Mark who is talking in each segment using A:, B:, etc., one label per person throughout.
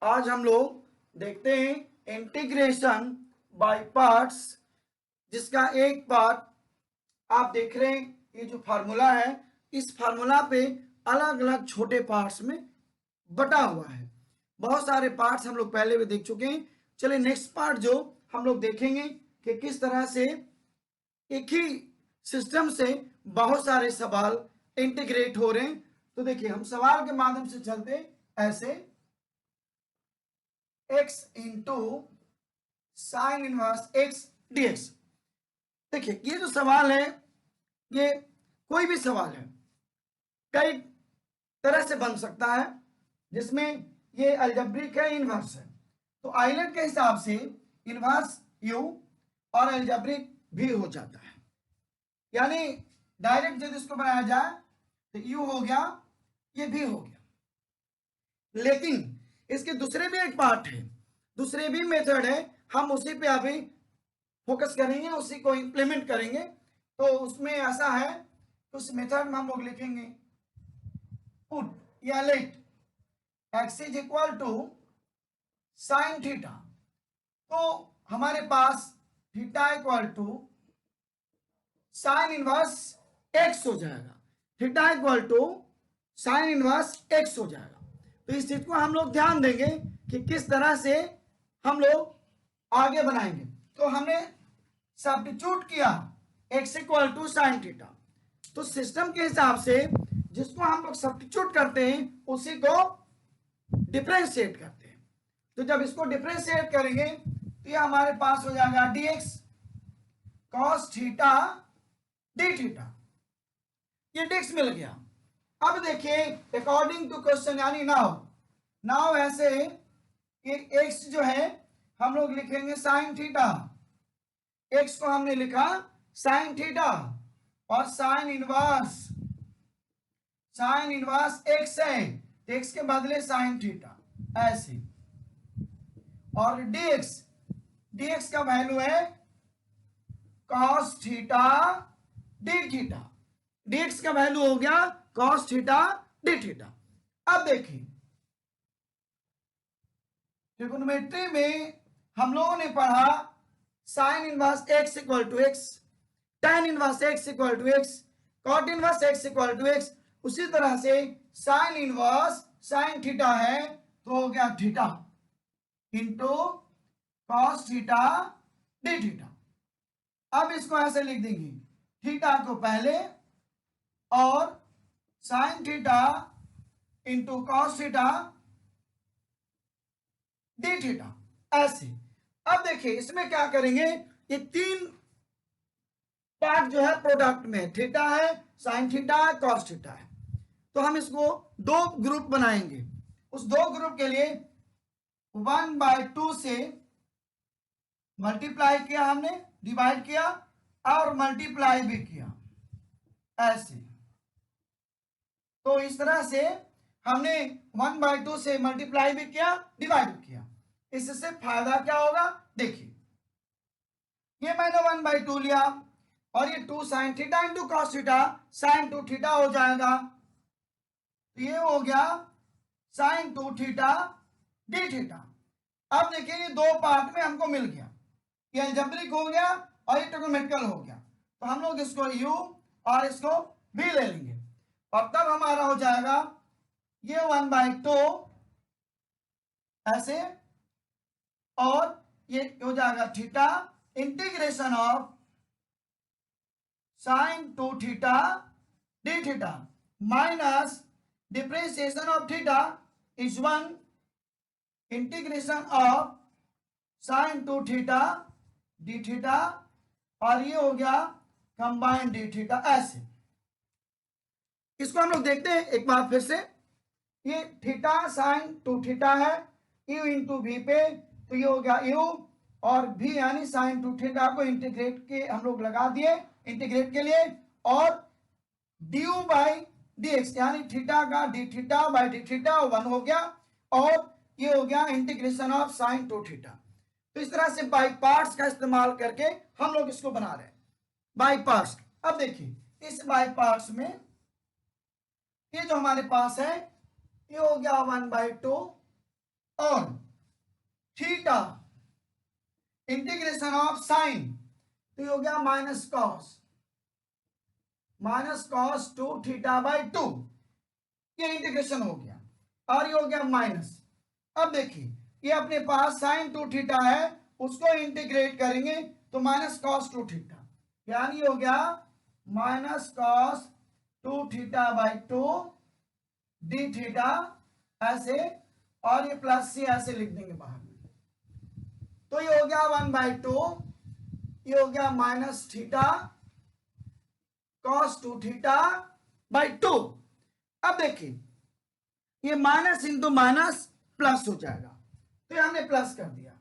A: आज हम लोग देखते हैं इंटीग्रेशन बाय पार्ट्स, जिसका एक पार्ट आप देख रहे हैं। ये जो फार्मूला है, इस फार्मूला पे अलग अलग छोटे पार्ट्स में बटा हुआ है। बहुत सारे पार्ट्स हम लोग पहले भी देख चुके हैं। चलिए नेक्स्ट पार्ट जो हम लोग देखेंगे कि किस तरह से एक ही सिस्टम से बहुत सारे सवाल इंटीग्रेट हो रहे हैं। तो देखिए, हम सवाल के माध्यम से चलते ऐसे x into sine inverse x dx। देखिए, ये जो सवाल है, ये कोई भी सवाल है, कई तरह से बन सकता है, जिसमें ये अलजेब्रिक है, इनवर्स है। तो आइलैंड के हिसाब से इनवर्स u और अलजेब्रिक भी हो जाता है, यानी डायरेक्ट यदि इसको बनाया जाए तो u हो गया, ये भी हो गया। लेकिन इसके दूसरे भी एक पार्ट है, दूसरे भी मेथड है, हम उसी पे अभी फोकस करेंगे, उसी को इंप्लीमेंट करेंगे। तो उसमें ऐसा है, उस मेथड में हम लोग लिखेंगे पुट या let x is equal to sine theta. तो हमारे पास theta equal to sine inverse x हो जाएगा, theta equal to sine inverse x हो जाएगा। तो इस चीज को हम लोग ध्यान देंगे कि किस तरह से हम लोग आगे बनाएंगे। तो हमने सब्स्टिट्यूट किया x equal to sine theta, तो सिस्टम के हिसाब से जिसको हम लोग सब्स्टिट्यूट करते हैं उसी को डिफरेंशिएट करते हैं। तो जब इसको डिफरेंशिएट करेंगे तो ये हमारे पास हो जाएगा dx cos theta D theta, ये dx मिल गया। अब देखिए, अकॉर्डिंग टू क्वेश्चन, यानी नाउ ऐसे ये x जो है हम लोग लिखेंगे साइन थीटा, x को हमने लिखा साइन थीटा, और साइन इनवर्स x है, x के बदले साइन थीटा ऐसे। और dx का वैल्यू है cos theta D theta, dx का वैल्यू हो गया cos थीटा डी थीटा। अब देखिए, ट्रिगोनोमेट्री में हम लोगों ने पढ़ा sine inverse x equal to x, tan inverse x equal to x, cot inverse x equal to x। उसी तरह से साइन इनवर्स साइन थीटा है तो हो गया theta into cos theta D theta. अब इसको ऐसे लिख देंगे, थीटा को पहले और sign theta into cos theta D theta ऐसे। अब देखिए, इसमें क्या करेंगे, ये तीन पार्ट जो है प्रोडक्ट में, थीटा है, साइन थीटा है, cos थीटा है। तो हम इसको दो ग्रुप बनाएंगे। उस दो ग्रुप के लिए 1/2 से मल्टीप्लाई किया हमने, डिवाइड किया और मल्टीप्लाई भी किया ऐसे। तो इस तरह से हमने 1/2 से मल्टीप्लाई भी किया, डिवाइड भी किया। इससे फायदा क्या होगा, देखिए, ये मैंने 1/2 लिया और ये 2 sine theta into cos theta, sine 2 theta हो जाएगा। तो ये हो गया साइन 2 थीटा डी थीटा। अब देखिए, ये दो पार्ट में हमको मिल गया, ये अलजेब्रिक हो गया और ये ट्रिगोनोमेट्रिकल हो गया। तो हम लोग इसको u और इसको v ले लेंगे, और तब हमारा हो जाएगा ये 1/2 ऐसे, और ये हो जाएगा theta integration of sine 2 theta D theta minus differentiation of theta is 1 integration of sine 2 theta D theta, और ये हो गया कंबाइंड डी थीटा ऐसे। इसको हम लोग देखते हैं एक बार फिर से। ये थीटा साइन 2 थीटा है, u इंटू वी पे, तो ये हो गया u, और v यानी साइन 2 थीटा को इंटीग्रेट के हम लोग लगा दिए इंटीग्रेट के लिए, और du बाई dx यानी थीटा का D theta by D theta 1 हो गया, और ये हो गया इंटीग्रेशन ऑफ साइन 2 थीटा। तो इस तरह से बाई पार्ट्स का इस्तेमाल करके हम लोग इसको बना रहे हैं, बाई पार्ट्स। अब देखिए, इस बाई पार्ट्स में ये जो हमारे पास है, ये हो गया 1/2 और थीटा इंटीग्रेशन ऑफ साइन, तो ये हो गया माइनस कॉस 2 थीटा बाई 2, ये इंटीग्रेशन हो गया और ये हो गया माइनस। अब देखिए ये अपने पास साइन 2 थीटा है, उसको इंटीग्रेट करेंगे तो माइनस कॉस 2 थीटा, यानी हो गया minus cos 2 theta by 2 D theta ऐसे, और ये प्लस सी ऐसे लिख देंगे बाहर में, तो ये हो गया 1/2, ये हो गया minus theta cos 2 theta by 2। अब देखिए ये माइनस इंटू माइनस प्लस हो जाएगा, तो ये हमने प्लस कर दिया,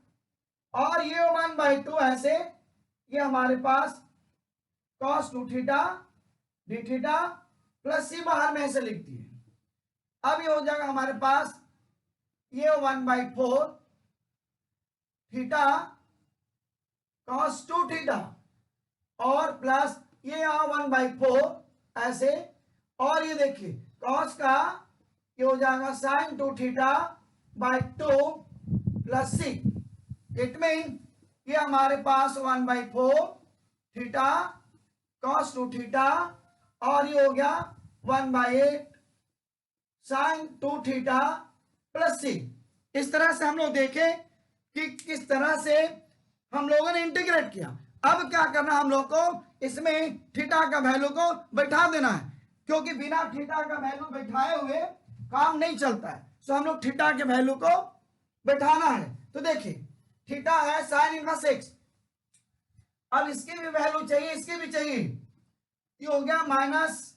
A: और ये 1/2 ऐसे, ये हमारे पास cos 2 theta D theta plus c बाहर में ऐसे लिख दिए। अब ये हो जाएगा हमारे पास ये 1/4 थीटा कॉस 2 थीटा और प्लस ये 1/4 ऐसे, और ये देखिए कॉस का ये हो जाएगा sine 2 theta by 2 plus C, it mean ये हमारे पास 1/4 थीटा कॉस 2 थीटा और ये हो गया 1/8 साइन 2 थीटा प्लस सी। इस तरह से हम लोग देखें कि किस तरह से हम लोगों ने इंटीग्रेट किया। अब क्या करना हम लोग को, इसमें थीटा का वैल्यू को बैठा देना है, क्योंकि बिना थीटा का वैल्यू बैठाए हुए काम नहीं चलता है, तो हम लोग थीटा के वैल्यू को बैठाना है। तो देखिए थीटा है साइन इनवर्स एक्स, अब इसकी भी वैल्यू चाहिए, इसकी भी चाहिए, ये हो गया minus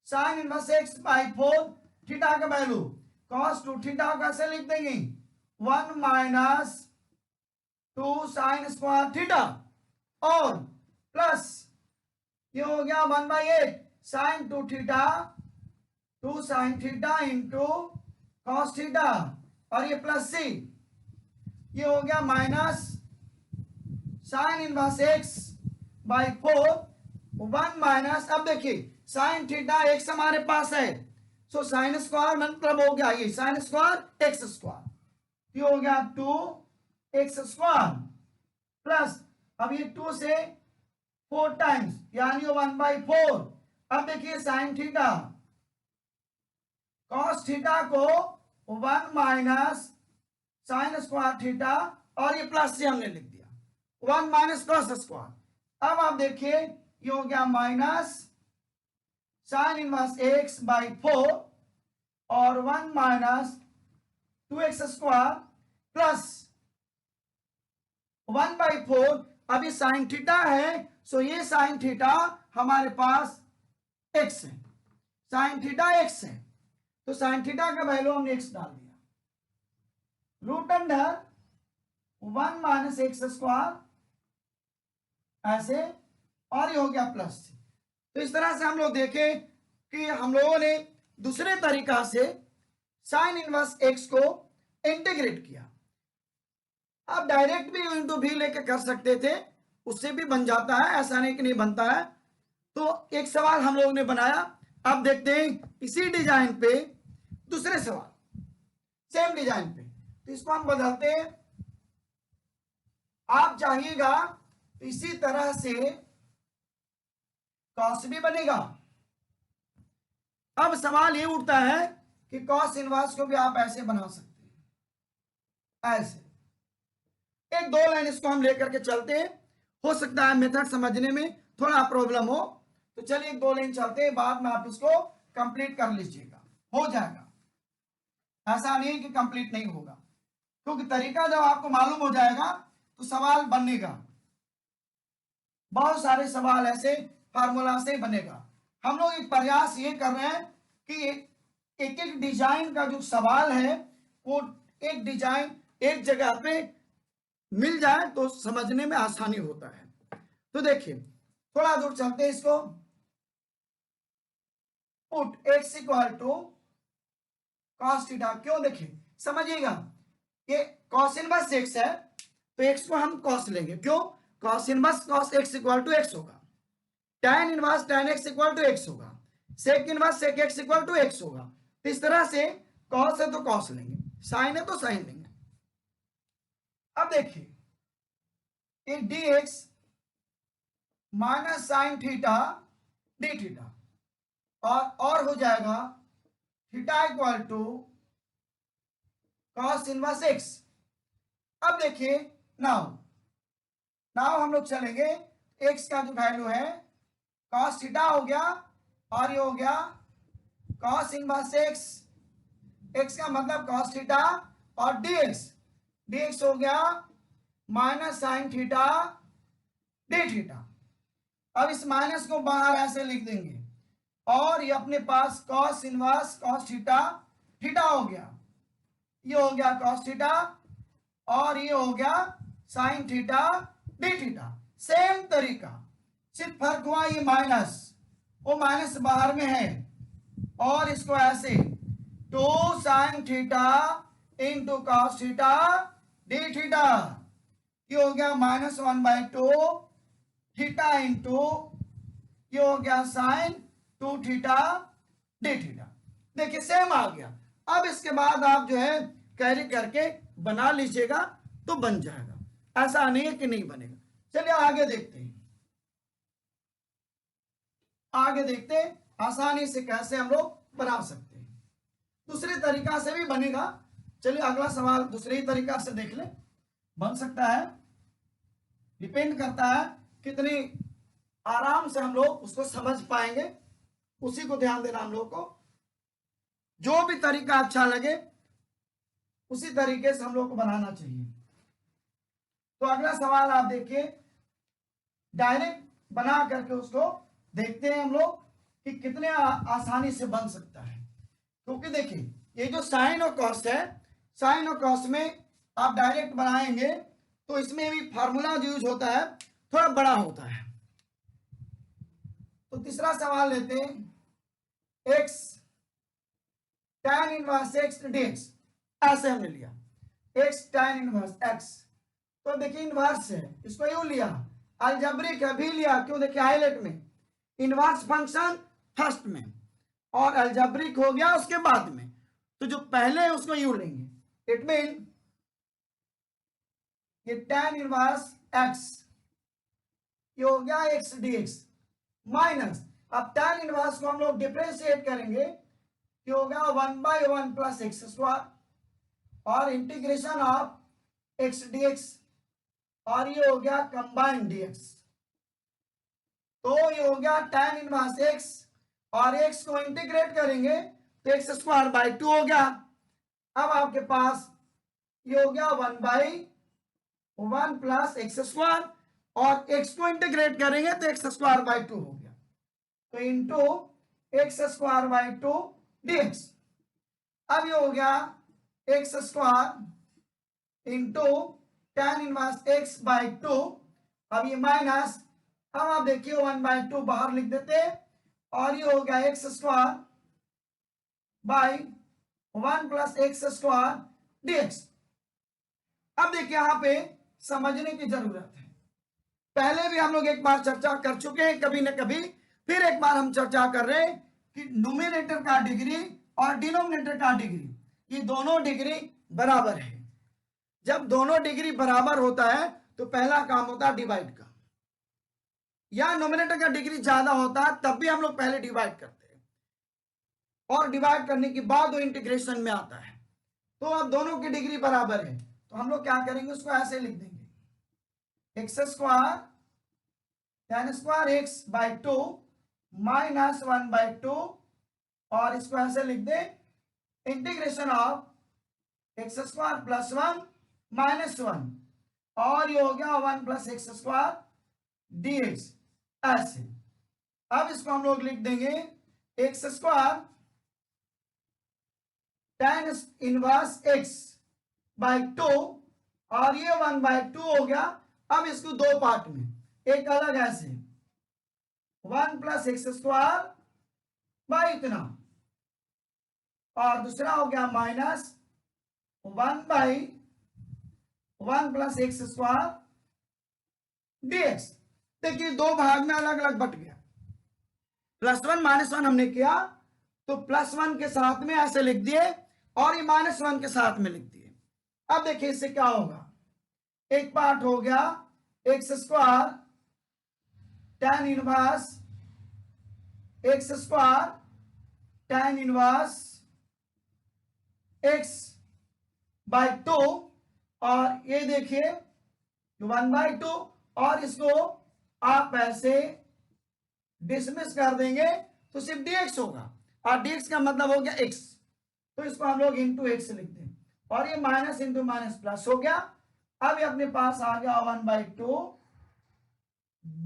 A: sine inverse x by 4 theta का वैल्यू कॉस 2 थीटा कैसे लिख देंगे 1 माइनस 2 साइन स्क्वायर थीटा और प्लस ये हो गया 1/8 sine 2 theta 2 sine theta into cos theta और ये प्लस सी, ये हो गया minus sine inverse x by 4 1 minus, अब देखिए साइन थीटा एक्स हमारे पास है, सो साइन स्क्वायर मतलब हो गया ये साइन स्क्वायर एक्स स्क्वायर, ये हो गया 2x स्क्वायर प्लस अब ये 2 से 4 टाइम्स यानी 1/4। अब देखिए साइन थीटा कॉस थीटा को 1 माइनस साइन स्क्वायर थीटा और ये प्लस से हमने लिख दिया 1 माइनस कॉस स्क्वायर। अब आप देखिए ये हो गया minus sine inverse x by 4 और 1 माइनस 2x स्क्वायर प्लस 1/4। अभी साइन थीटा है, सो ये साइन थीटा हमारे पास x है, साइन थीटा x है, तो साइन थीटा का वैल्यू हमने x डाल दिया, root under 1 minus x square ऐसे और ये हो गया प्लस। तो इस तरह से हम लोग देखें कि हम लोगों ने दूसरे तरीका से साइन इनवर्स एक्स को इंटीग्रेट किया। आप डायरेक्ट भी इंटू भी लेके कर सकते थे, उससे भी बन जाता है, ऐसा नहीं कि नहीं बनता है। तो एक सवाल हम लोगों ने बनाया, अब देखते हैं इसी डिजाइन पे दूसरे सवाल सेम डिजाइन पे, तो इसको हम बदलते हैं। आप चाहिएगा तो इसी तरह से कॉस भी बनेगा। अब सवाल ये उठता है कि कॉस इनवर्स को भी आप ऐसे बना सकते हैं, ऐसे एक 2 लाइन इसको हम लेकर के चलते हैं। हो सकता है मेथड समझने में थोड़ा प्रॉब्लम हो, तो चलिए 2 लाइन चलते हैं, बाद में आप इसको कंप्लीट कर लीजिएगा, हो जाएगा। ऐसा नहीं कि कंप्लीट नहीं होगा, क्योंकि तरीका जब आपको मालूम हो जाएगा तो सवाल बनेगा, बहुत सारे सवाल ऐसे फार्मूला से बनेगा। हम लोग एक प्रयास ये कर रहे हैं कि एक एक डिजाइन का जो सवाल है वो एक डिजाइन एक जगह पे मिल जाए तो समझने में आसानी होता है। तो देखिए थोड़ा दूर चलते हैं, इसको put x equal to cos theta, क्यों देखिए समझिएगा, ये कॉस इनवर्स x है तो x को हम कॉस लेंगे, क्यों cos inverse cos x equal to x होगा, tan inverse tan x equal to x होगा, sec inverse sec x equal to x होगा। तो इस तरह से कॉस है तो कॉस लेंगे, साइन है तो साइन लेंगे। अब देखिए ये D x minus sine theta D theta, और हो जाएगा theta equal to cos inverse x. अब देखिए नाउ नाउ हम लोग चलेंगे, एक्स का जो वैल्यू है कॉस थीटा हो गया, और ये हो गया कॉस इनवर्स एक्स, एक्स का मतलब कॉस थीटा, और डीएक्स हो गया minus sine theta D theta. अब इस माइनस को बाहर ऐसे लिख देंगे, और ये अपने पास cos inverse cos theta theta हो गया, ये हो गया कॉस थीटा, और ये हो गया sign theta D theta. Same तरीका, सिर्फ फर्क हुआ ये माइनस, वो माइनस बाहर में है, और इसको ऐसे 2 sine theta into cos theta D theta, ये हो गया -1/2 थीटा इंटू ये हो गया साइन 2 थीटा डी थीटा। देखिए सेम आ गया। अब इसके बाद आप जो है कैरी करके बना लीजिएगा तो बन जाएगा, ऐसा नहीं है कि नहीं बनेगा। चलिए आगे देखते हैं, आगे देखते हैं आसानी से कैसे हम लोग बना सकते हैं। दूसरे तरीका से भी बनेगा। चलिए अगला सवाल दूसरे ही तरीका से देख ले, बन सकता है, डिपेंड करता है कितनी आराम से हम लोग उसको समझ पाएंगे, उसी को ध्यान देना हम लोग को। जो भी तरीका अच्छा लगे उसी तरीके से हम लोग को बनाना चाहिए। तो अगला सवाल आप देखिए, डायरेक्ट बना करके उसको देखते हैं हम लोग कि कितने आसानी से बन सकता है। क्योंकि देखिए ये जो साइन और कॉस है, साइन और कॉस में आप डायरेक्ट बनाएंगे तो इसमें भी फार्मूला जो यूज होता है थोड़ा बड़ा होता है। तो तीसरा सवाल लेते हैं, x tan inverse x dx, ऐसे हमने लिया x tan इनवर्स x। तो देखिए इनवर्स है, इसको यूं लिया, अलजेब्रिक भी लिया, क्यों देखिए हाईलाइट में इनवर्स फंक्शन फर्स्ट में और अलजेब्रिक हो गया उसके बाद में, तो जो पहले है उसको यूं लेंगे। इट मीन ये tan इनवर्स x, ये हो गया x dx माइनस, अब tan इनवर्स को हम लोग डिफरेंशिएट करेंगे, ये होगा 1/1 प्लस एक्स स्क्वायर, और इंटीग्रेशन ऑफ x dx, और ये हो गया कंबाइंड dx। तो ये हो गया tan इनवर्स x, और x को इंटीग्रेट करेंगे तो x स्क्वायर बाई 2 हो गया। अब आपके पास ये हो गया 1/1 प्लस एक्स स्क्वायर, और x को इंटीग्रेट करेंगे तो x स्क्वायर बाई 2 हो गया, तो into x square by 2 dx। अब ये हो गया x square into tan inverse x by 2, अब ये माइनस, अब आप देखिए 1/2 बाहर लिख देते, और ये हो गया x square by 1 plus x square dx। अब देखिए यहां पे समझने की जरूरत है, पहले भी हम लोग एक बार चर्चा कर चुके हैं कभी न कभी, फिर एक बार हम चर्चा कर रहे हैं कि न्यूमरेटर का डिग्री और डिनोमिनेटर का डिग्री, ये दोनों डिग्री बराबर है। जब दोनों डिग्री बराबर होता है तो पहला काम होता है डिवाइड का, या न्यूमरेटर का डिग्री ज्यादा होता है तब भी हम लोग पहले डिवाइड करते हैं, और डिवाइड करने के बाद वो इंटीग्रेशन में आता है। तो अब दोनों की डिग्री बराबर है तो हम लोग क्या करेंगे, उसको ऐसे लिख देंगे x square tan square x by 2 minus 1/2, और इसको ऐसे लिख दे integration of x square plus 1 minus 1, और ये हो गया 1 प्लस एक्स स्क्वायर dx ऐसे। अब इसको हम लोग लिख देंगे x square tan inverse x by 2, और ये 1/2 हो गया। अब इसको दो पार्ट में, एक अलग ऐसे 1 प्लस एक्स स्क्वायर बाई इतना, और दूसरा हो गया minus 1/1 plus x square dx। देखिए दो भाग में अलग अलग बट गया, +1 -1 हमने किया तो +1 के साथ में ऐसे लिख दिए, और ये -1 के साथ में लिख दिए। अब देखिए इससे क्या होगा, एक पार्ट हो गया x square tan inverse x square tan inverse x by 2, और ये देखिए 1/2, और इसको आप ऐसे डिसमिस कर देंगे तो सिर्फ dx होगा, और dx का मतलब हो गया x, तो इसको हम लोग इंटू एक्स लिख दें, और ये माइनस इंटू माइनस प्लस हो गया। अब ये अपने पास आ गया 1/2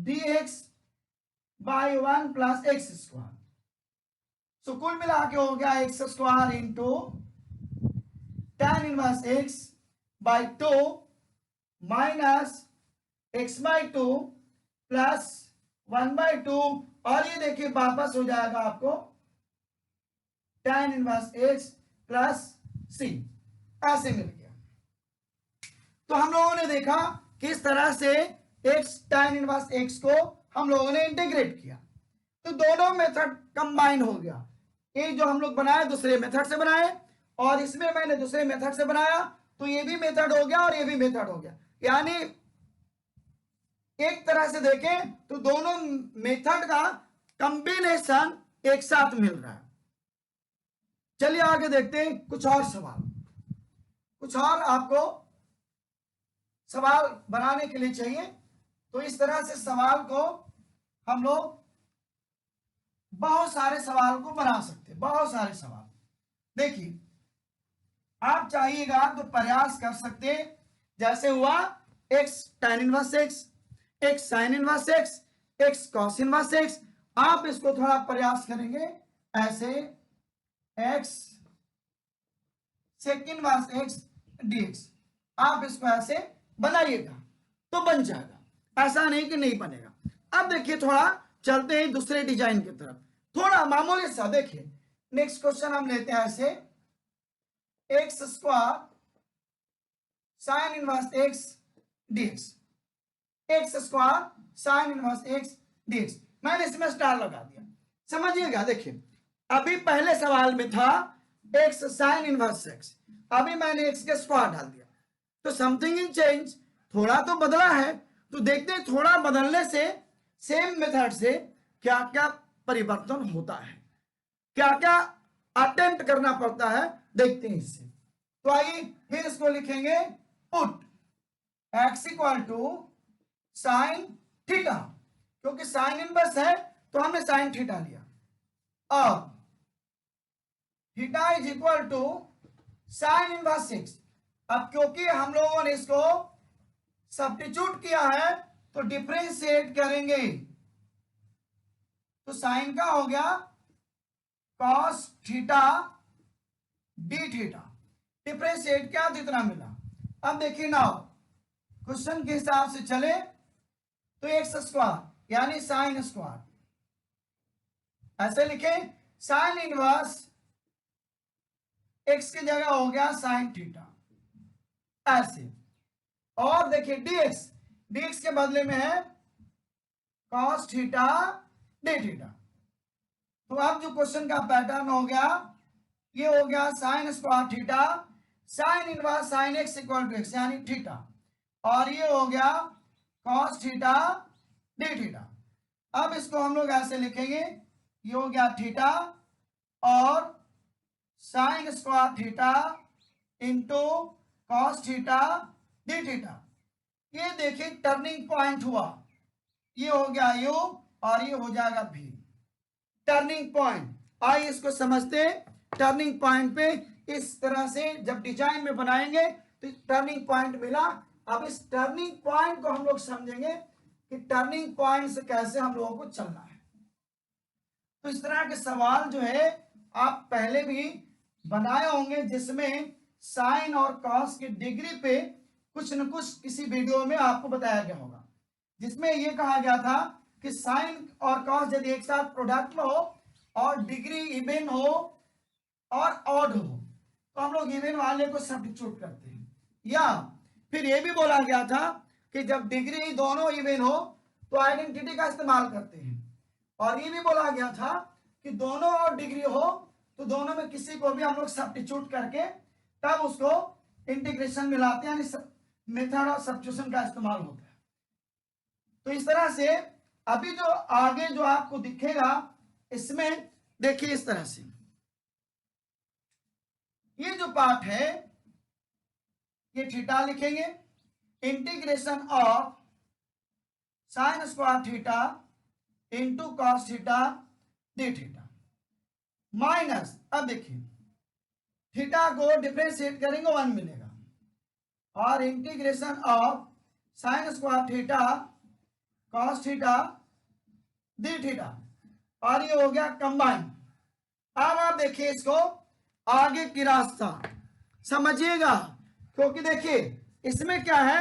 A: dx by 1 plus x square. So कुल मिला के हो गया x square into tan inverse x by 2 minus x by 2 plus 1/2, और ये देखिए वापस हो जाएगा आपको tan inverse x plus c, ऐसे मिल गया। तो हम लोगों ने देखा किस तरह से x tan इनवर्स x को हम लोगों ने इंटीग्रेट किया, तो दोनों मेथड कंबाइन हो गया। ये जो हम लोग बनाए दूसरे मेथड से बनाए, और इसमें मैंने दूसरे मेथड से बनाया, तो ये भी मेथड हो गया और ये भी मेथड हो गया, यानी एक तरह से देखें तो दोनों मेथड का कंबिनेशन एक साथ मिल रहा है। चलिए आगे देखते हैं कुछ और सवाल, कुछ और आपको सवाल बनाने के लिए चाहिए। तो इस तरह से सवाल को हम लोग बहुत सारे सवाल को बना सकते हैं, बहुत सारे सवाल। देखिए आप चाहिएगा तो प्रयास कर सकते, जैसे हुआ x tan inverse x, x sin inverse x, x cos inverse x, आप इसको थोड़ा प्रयास करेंगे ऐसे x sec inverse x dx, आप इसको ऐसे बनाइएगा तो बन जाएगा, ऐसा नहीं कि नहीं बनेगा। अब देखिए थोड़ा चलते हैं दूसरे डिजाइन की तरफ, थोड़ा मामूली सा। देखिए नेक्स्ट क्वेश्चन हम लेते हैं ऐसे x square sine inverse x dx, x square sine inverse x dx, मैंने इसमें स्टार लगा दिया, समझिएगा। देखिए अभी पहले सवाल में था एक्स साइन इनवर्स एक्स, अभी मैंने एक्स के स्क्वायर डाल दिया, तो समथिंग इन चेंज, थोड़ा तो बदला है। तो देखते हैं थोड़ा बदलने से सेम मेथड से क्या क्या परिवर्तन होता है, क्या क्या अटेम्प्ट करना पड़ता है, देखते हैं इससे। तो आइए फिर इसको लिखेंगे put x equal to sine theta, क्योंकि साइन इनवर्स है तो हमने साइन थीटा लिया, और theta is equal to sine inverse x. अब क्योंकि हम लोगों ने इसको सब्स्टिट्यूट किया है तो डिफरेंशिएट करेंगे, तो साइन का हो गया cos theta D theta, differentiate क्या जितना मिला। अब देखिए ना क्वेश्चन के हिसाब से चले तो एक्स स्क्वायर यानी साइन स्क्वायर, ऐसे लिखे साइन इनवर्स एक्स की जगह हो गया साइन थीटा, ऐसे। और देखिए dx, dx के बदले में है cos थीटा डी थीटा। तो अब जो क्वेश्चन का पैटर्न हो गया, ये हो गया sine square theta sine inverse sine x equal to x यानी थीटा, और ये हो गया cos थीटा डी थीटा। अब इसको हम लोग ऐसे लिखेंगे, ये हो गया थीटा और sign square theta into cos theta D theta. ये देखिए टर्निंग पॉइंट हुआ, ये हो गया यू और ये हो जाएगा भी, टर्निंग पॉइंट। आइए इसको समझते हैं, टर्निंग पॉइंट पे इस तरह से जब डिजाइन में बनाएंगे तो टर्निंग पॉइंट मिला। अब इस टर्निंग पॉइंट को हम लोग समझेंगे कि टर्निंग पॉइंट से कैसे हम लोगों को चलना है। तो इस तरह के सवाल जो है आप पहले भी बनाए होंगे, जिसमें साइन और कॉस की डिग्री पे कुछ न कुछ किसी वीडियो में आपको बताया गया होगा, जिसमें यह कहा गया था कि साइन और कॉस यदि एक साथ प्रोडक्ट में हो और डिग्री इवन हो और ऑड हो तो हम लोग इवन वाले को सब्स्टिट्यूट करते हैं, या फिर यह भी बोला गया था कि जब डिग्री दोनों इवन हो तो आइडेंटिटी का इस्तेमाल करते हैं, और ये भी बोला गया था कि दोनों और डिग्री हो तो दोनों में किसी को भी हम लोग सब्स्टिट्यूट करके तब उसको इंटीग्रेशन में लाते हैं, यानी मेथड ऑफ सब्स्टिट्यूशन का इस्तेमाल होता है। तो इस तरह से अभी जो आगे जो आपको दिखेगा इसमें देखिए इस तरह से ये जो पार्ट है ये थीटा लिखेंगे, integration of sine square theta into cos theta D theta minus, अब देखिए थीटा को डिफरेंशिएट करेंगे 1 मिलेगा, और integration of sine square theta cos theta D theta, और ये हो गया कंबाइन। अब आप देखिए इसको आगे की रास्ता समझिएगा, क्योंकि देखिए इसमें क्या है,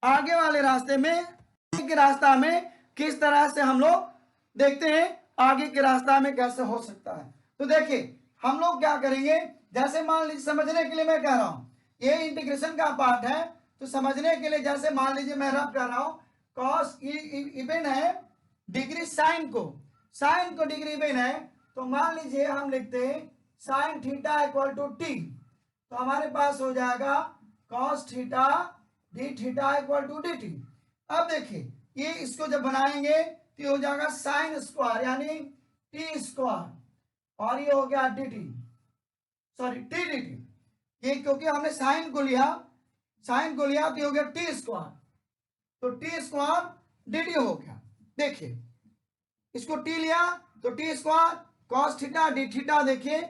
A: आगे वाले रास्ते में के रास्ता में किस तरह से हम लोग देखते हैं आगे के रास्ता में कैसे हो सकता है। तो देखिए हम लोग क्या करेंगे, जैसे मान लीजिए समझने के लिए मैं कह रहा हूं ये इंटीग्रेशन का पार्ट है, तो समझने के लिए जैसे मान लीजिए मैं रब कर रहा हूं कॉस इवन है डिग्री साइन को डिग्री इवन है, तो मान लीजिए हम लिखते हैं sine theta equal to T, तो हमारे पास हो जाएगा cos theta D theta equal to D T. अब देखिए ये इसको जब बनाएंगे तो ये हो जाएगा साइन स्क्वायर यानी टी स्क्वायर, और ये हो गया D T, sorry T D T, ये क्योंकि हमने साइन को लिया तो ये हो गया टी स्क्वायर, तो टी स्क्वायर डी टी हो गया। देखिए इसको टी लिया तो T square cos theta D theta, देखिए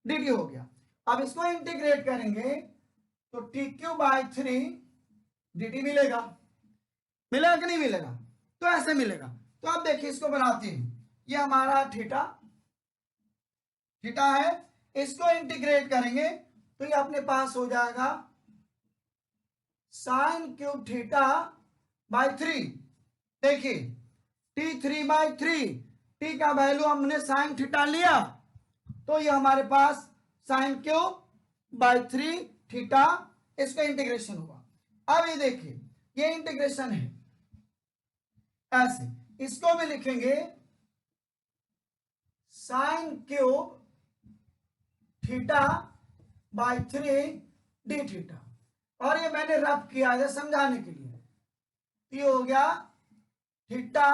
A: डी टी हो गया। अब इसको इंटीग्रेट करेंगे तो T Q by 3 D T मिलेगा कि नहीं मिलेगा, तो ऐसे मिलेगा। तो अब देखिए इसको बनाते हैं, ये हमारा थीटा है, इसको इंटीग्रेट करेंगे तो ये अपने पास हो जाएगा साइन क्यूब थीटा बाई 3। देखिए t3 बाई 3, टी का वैल्यू हमने साइन थीटा लिया तो ये हमारे पास साइन क्यूब बाई 3 थीटा, इसका इंटीग्रेशन हुआ। अब ये देखिए ये इंटीग्रेशन है ऐसे, इसको भी लिखेंगे sign cube theta by 3 D theta, और ये मैंने रब किया है समझाने के लिए, ये हो गया theta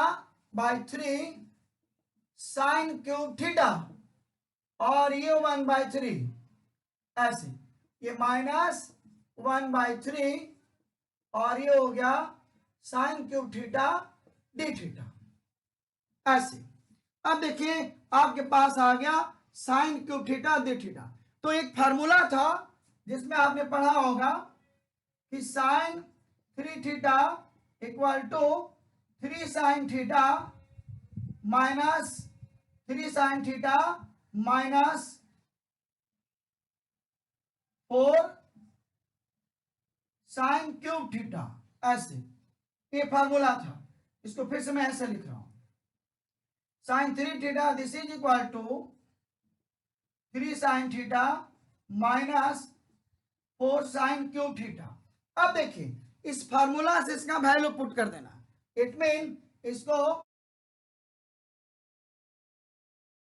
A: by 3 sign cube theta, और ये 1/3 ऐसे, ये माइनस 1/3, और ये हो गया sine cube theta D theta ऐसे। अब देखिए आपके पास आ गया sine cube theta D theta. तो एक फार्मूला था जिसमें आपने पढ़ा होगा कि sine 3 theta equal to 3 sine theta minus 3 sine theta minus 4 sine cube theta, ऐसे ये फार्मूला था। इसको फिर से मैं ऐसे लिख रहा हूं, sine 3 theta this is equal to 3 sine theta minus 4 sine cube theta. अब देखिए इस फार्मूला से इसका वैल्यू पुट कर देना, इट मीन इसको